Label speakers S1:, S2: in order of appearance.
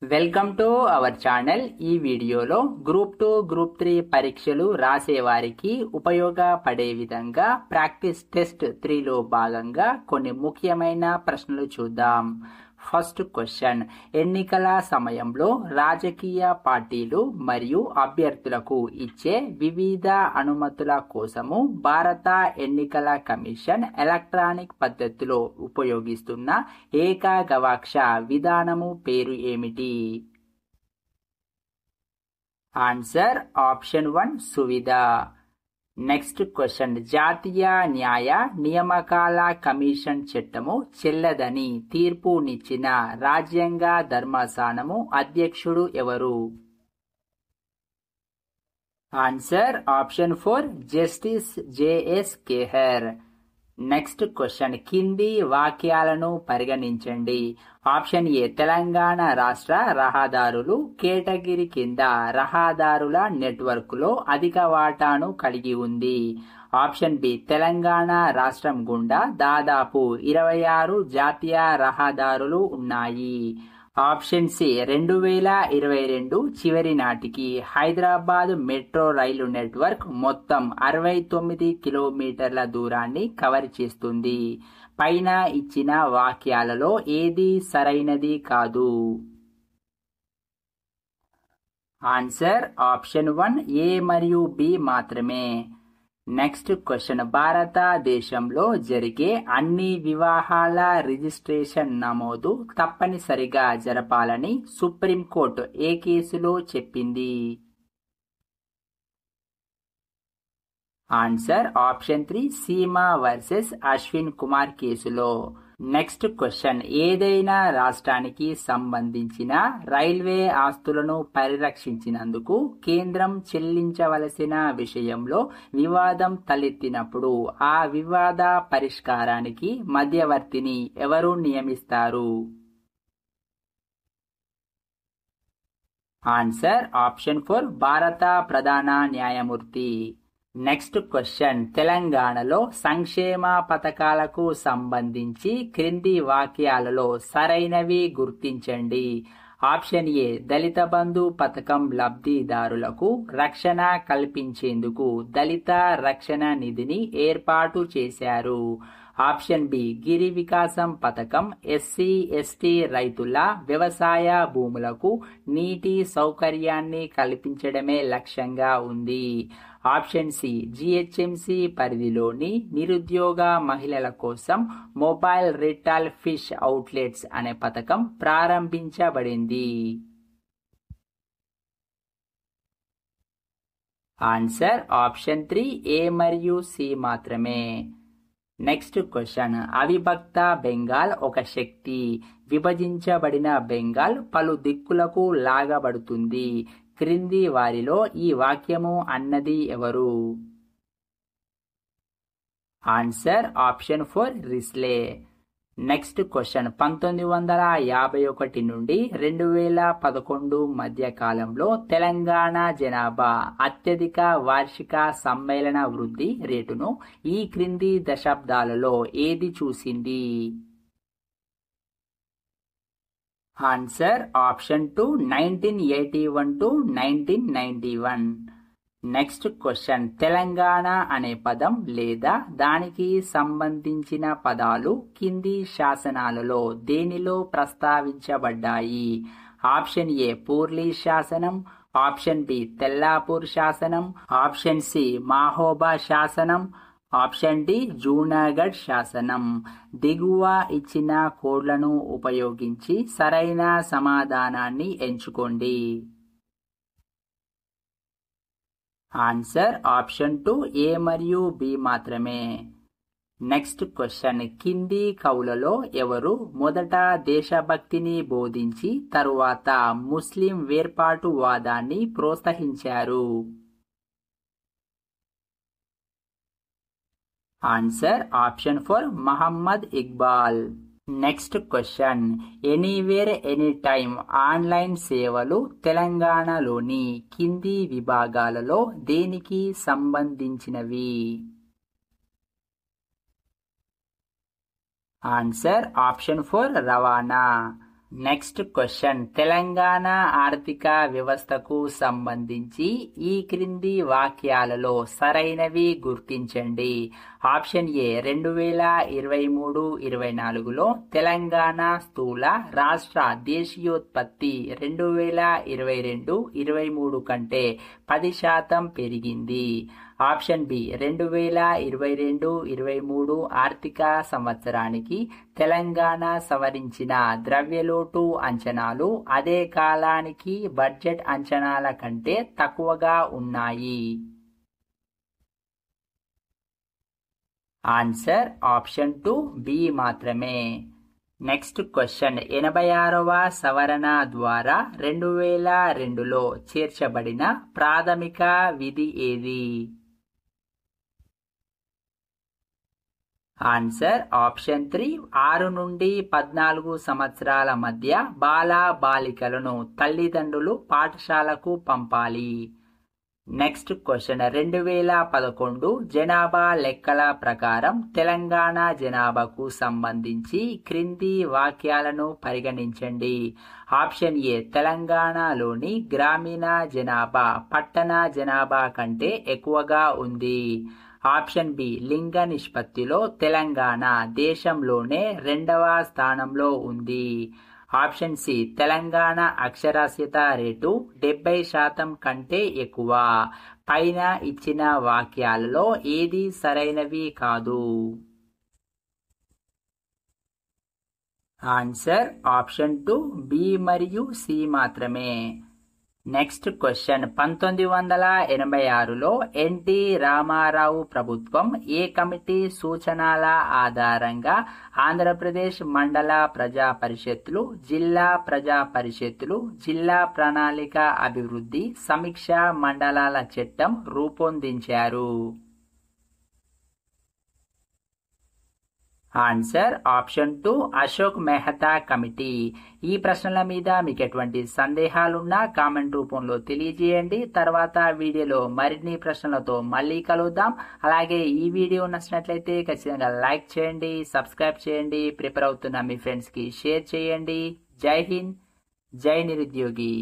S1: Welcome to our channel. ఈ వీడియోలో group 2, group 3 పరీక్షలు రాసే వారికి ఉపయోగపడే విధంగా ప్రాక్టీస్ టెస్ట్ 3లో భాగంగా కొన్ని ముఖ్యమైన ప్రశ్నలు చూద్దాం. ఫస్ట్ క్వశ్చన్, ఎన్నికల సమయంలో రాజకీయ పార్టీలు మరియు అభ్యర్థులకు ఇచ్చే వివిధ అనుమతుల కోసము భారత ఎన్నికల కమిషన్ ఎలక్ట్రానిక్ పద్ధతిలో ఉపయోగిస్తున్న ఏకగవాక్ష విధానము పేరు ఏమిటి? Answer option 1 Suvidha. Next question, జాతీయ న్యాయ నియామకాల కమిషన్ చట్టము చెల్లదని తీర్పునిచ్చిన రాజ్యాంగ ధర్మాసనము అధ్యక్షుడు ఎవరు? Answer option 4 justice JS Khehar. Next question, కింది వాక్యాలను పరిగణించండి. ఆప్షన్ ఏ, తెలంగాణ రాష్ట్ర రహదారులు కేటగిరీ కింద రహదారుల నెట్వర్క్లో అధిక వాటాను కలిగి ఉంది. ఆప్షన్ బి, తెలంగాణ రాష్ట్రం గుండా దాదాపు 26 జాతీయ రహదారులు ఉన్నాయి. ఆప్షన్ సి, 2022 చివరి నాటికి హైదరాబాద్ మెట్రో రైలు నెట్వర్క్ మొత్తం 69 కిలోమీటర్ల దూరాన్ని కవర్ చేస్తుంది. పైన ఇచ్చిన వాక్యాలలో ఏది సరైనది కాదు? ఆన్సర్ ఆప్షన్ 1 ఏ మరియు బి మాత్రమే. నెక్స్ట్ క్వశ్చన్, భారతదేశంలో జరిగే అన్ని వివాహాల రిజిస్ట్రేషన్ నమోదు తప్పనిసరిగా జరపాలని సుప్రీంకోర్టు ఏ కేసులో చెప్పింది? Answer option 3 Seema versus Ashwin Kumar కేసులో. నెక్స్ట్ క్వశ్చన్, ఏదైనా రాష్ట్రానికి సంబంధించిన రైల్వే ఆస్తులను పరిరక్షించినందుకు కేంద్రం చెల్లించవలసిన విషయంలో వివాదం తలెత్తినప్పుడు ఆ వివాద పరిష్కారానికి మధ్యవర్తిని ఎవరు నియమిస్తారు? ఆన్సర్ ఆప్షన్ 4 భారత ప్రధాన న్యాయమూర్తి. నెక్స్ట్ క్వశ్చన్, తెలంగాణలో సంక్షేమ పథకాలకు సంబంధించి క్రింది వాక్యాలలో సరైనవి గుర్తించండి. ఆప్షన్ ఏ, దళిత బంధు పథకం లబ్ధిదారులకు రక్షణ కల్పించేందుకు దళిత రక్షణ నిధిని ఏర్పాటు చేశారు. ఆప్షన్ బి, గిరి వికాసం పథకం ఎస్సీ ఎస్టీ రైతుల వ్యవసాయ భూములకు నీటి సౌకర్యాన్ని కల్పించడమే లక్ష్యంగా ఉంది. ఆప్షన్ సి, జిహెచ్ఎంసి పరిధిలోని నిరుద్యోగ మహిళల కోసం మొబైల్ రిటైల్ ఫిష్ అవుట్లెట్స్ అనే పథకం ప్రారంభించబడింది. ఆన్సర్ ఆప్షన్ 3 ఏ మరియు సి మాత్రమే. నెక్స్ట్ క్వశ్చన్, అవిభక్త బెంగాల్ ఒక శక్తి, విభజించబడిన బెంగాల్ పలు దిక్కులకు లాగబడుతుంది. క్రింది వారిలో ఈ వాక్యము అన్నది ఎవరు? Answer option 4 Risley. Next question, 1951 నుండి 2011 మధ్య కాలంలో తెలంగాణ జనాభా అత్యధిక వార్షిక సమ్మేళన వృద్ధి రేటును ఈ క్రింది దశాబ్దాలలో ఏది చూసింది? Answer option 2 1981 to 1991. Next question, Telangana అనే పదం లేదా దానికి సంబంధించిన పదాలు కింది శాసనాలలో దేనిలో ప్రస్తావించబడ్డాయి? ఆప్షన్ ఏ, పూర్లీ శాసనం. ఆప్షన్ బి, తెల్లాపూర్ శాసనం. ఆప్షన్ సి, మాహోబా శాసనం. ఆప్షన్ డి, జూనాగఢ్ శాసనం. దిగువ ఇచ్చిన కోడ్లను ఉపయోగించి సరైన సమాధానాన్ని ఎంచుకోండి. ఆన్సర్ ఆప్షన్ 2 ఏ మరియు బి మాత్రమే. నెక్స్ట్ క్వశ్చన్, కింది కవులలో ఎవరు మొదట దేశభక్తిని బోధించి తరువాత ముస్లిం వేర్పాటువాదాన్ని ప్రోత్సహించారు? Answer option 4 Muhammad Iqbal. Next question, anywhere any time online సేవలు తెలంగాణలోని కింది విభాగాలలో దేనికి సంబంధించినవి? ఆన్సర్ ఆప్షన్ 4 రవాణా. నెక్స్ట్ క్వశ్చన్, తెలంగాణ ఆర్థిక వ్యవస్థకు సంబంధించి ఈ క్రింది వాక్యాలలో సరైనవి గుర్తించండి. ఆప్షన్ ఏ 2023-24లో తెలంగాణ స్థూల రాష్ట్ర దేశీయోత్పత్తి 2022-23 కంటే 10% పెరిగింది. ఆప్షన్ బి 2022-23 ఆర్థిక సంవత్సరానికి తెలంగాణ సవరించిన ద్రవ్యలోటు అంచనాలు అదే కాలానికి బడ్జెట్ అంచనాల కంటే తక్కువగా ఉన్నాయి. ఆన్సర్ ఆప్షన్ 2 బి మాత్రమే. నెక్స్ట్ క్వశ్చన్, 86వ సవరణ ద్వారా 2002లో చేర్చబడిన ప్రాథమిక విధి ఏది? ఆన్సర్ ఆప్షన్ 3 6 నుండి 14 సంవత్సరాల మధ్య బాల బాలికలను తల్లిదండ్రులు పాఠశాలకు పంపాలి. నెక్స్ట్ క్వశ్చన్, 2011 జనాభా లెక్కల ప్రకారం తెలంగాణ జనాభాకు సంబంధించి క్రింది వాక్యాలను పరిగణించండి. ఆప్షన్ ఏ తెలంగాణలోని గ్రామీణ జనాభా పట్టణ జనాభా కంటే ఎక్కువగా ఉంది. ఆప్షన్ బి లింగ నిష్పత్తిలో తెలంగాణ దేశంలోనే 2వ స్థానంలో ఉంది. ఆప్షన్ సి తెలంగాణ అక్షరాస్యత రేటు 70% కంటే ఎక్కువ. పైన ఇచ్చిన వాక్యాలలో ఏది సరైనవి కాదు? ఆన్సర్ ఆప్షన్ 2 బి మరియు సి మాత్రమే. నెక్స్ట్ క్వశ్చన్, 1986లో ఎన్టీ రామారావు ప్రభుత్వం ఏ కమిటీ సూచనల ఆధారంగా ఆంధ్రప్రదేశ్ మండల ప్రజా పరిషత్లు, జిల్లా ప్రజా పరిషత్లు, జిల్లా ప్రణాళిక అభివృద్ధి సమీక్ష మండలాల చట్టం రూపొందించారు? Answer option 2 Ashok Mehta committee. ఈ ప్రశ్నల మీద మీకు ఎటువంటి సందేహాలున్నా కామెంట్ రూపంలో తెలియజేయండి. తర్వాత వీడియోలో మరిన్ని ప్రశ్నలతో మళ్ళీ కలుద్దాం. అలాగే ఈ వీడియో నచ్చినట్లయితే ఖచ్చితంగా లైక్ చేయండి, సబ్స్క్రైబ్ చేయండి, ప్రిపేర్ అవుతున్న మీ ఫ్రెండ్స్కి షేర్ చేయండి. జై హింద్, జై నిరుద్యోగి.